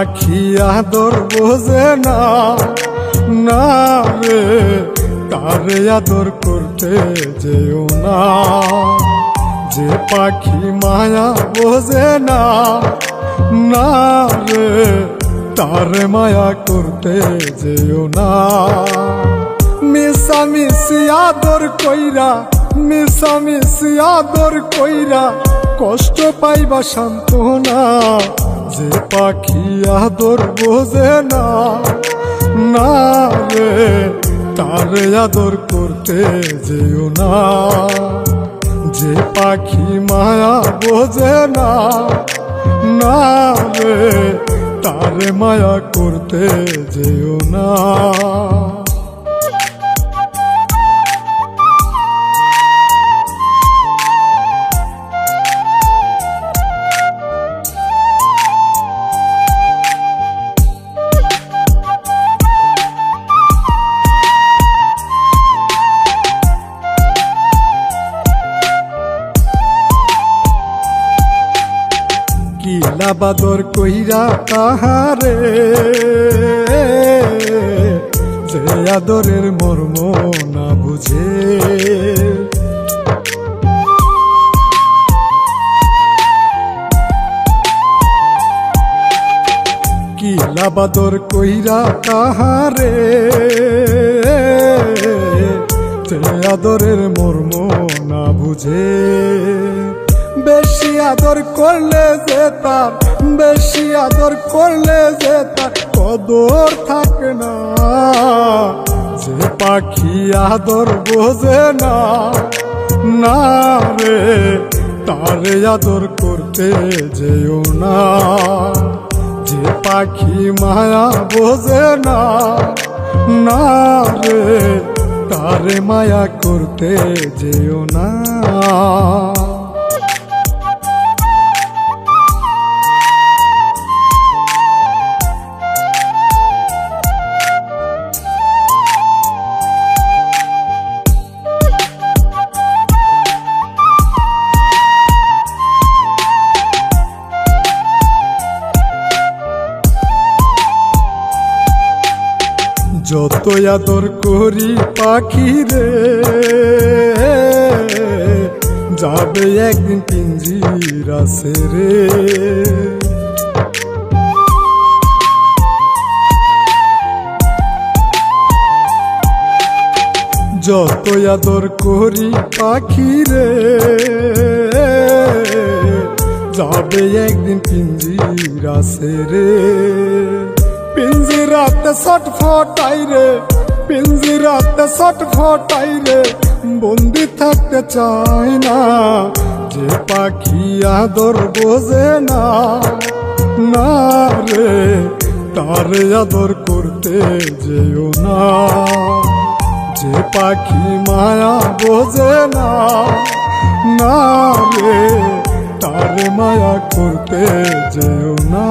পাখি আদর বোঝে না, না রে তারে আদর করতে যেও না। যে পাখি মায়া বোঝে না, না রে তারে মায়া করতে যেও না। মিশামিশি আদর কইরা, মিশামিশি আদর কইরা কষ্ট পাইবা সান্ত্বনা। যে পাখি আদর বোঝে না, না রে তারে আদর করতে যেও না। যে পাখি মায়া বোঝে না, না রে তারে মায়া করতে যেও না। কিলা বাদর কইরা তাহারে, যে আদরের মর্ম না বুঝে। কিলা বাদর কইরা তাহারে, যে আদরের মর্ম না বুঝে। বেশি আদর করলে যে তার, বেশি আদর করলে যে তার কদর থাকে না। যে পাখি আদর বোঝে না, না রে তারে আদর করতে যেও না। যে পাখি মায়া বোঝে না, না রে তারে মায়া করতে যেও না। যত আদর করি পাখি রে, যাবে একদিন পিঞ্জিরা ছেড়ে। যত আদর করি পাখি রে, যাবে একদিন পিঞ্জিরা ছেড়ে। পিঞ্জিরাতে ছটফটাই রে, পিঞ্জিরাতে ছটফটাই রে, বন্দি থাকতে চায় না। যে পাখি আদর বোঝে না, না রে তারে আদর করতে যেও না। যে পাখি মায়া বোঝে না, না রে তারে মায়া করতে যেও না।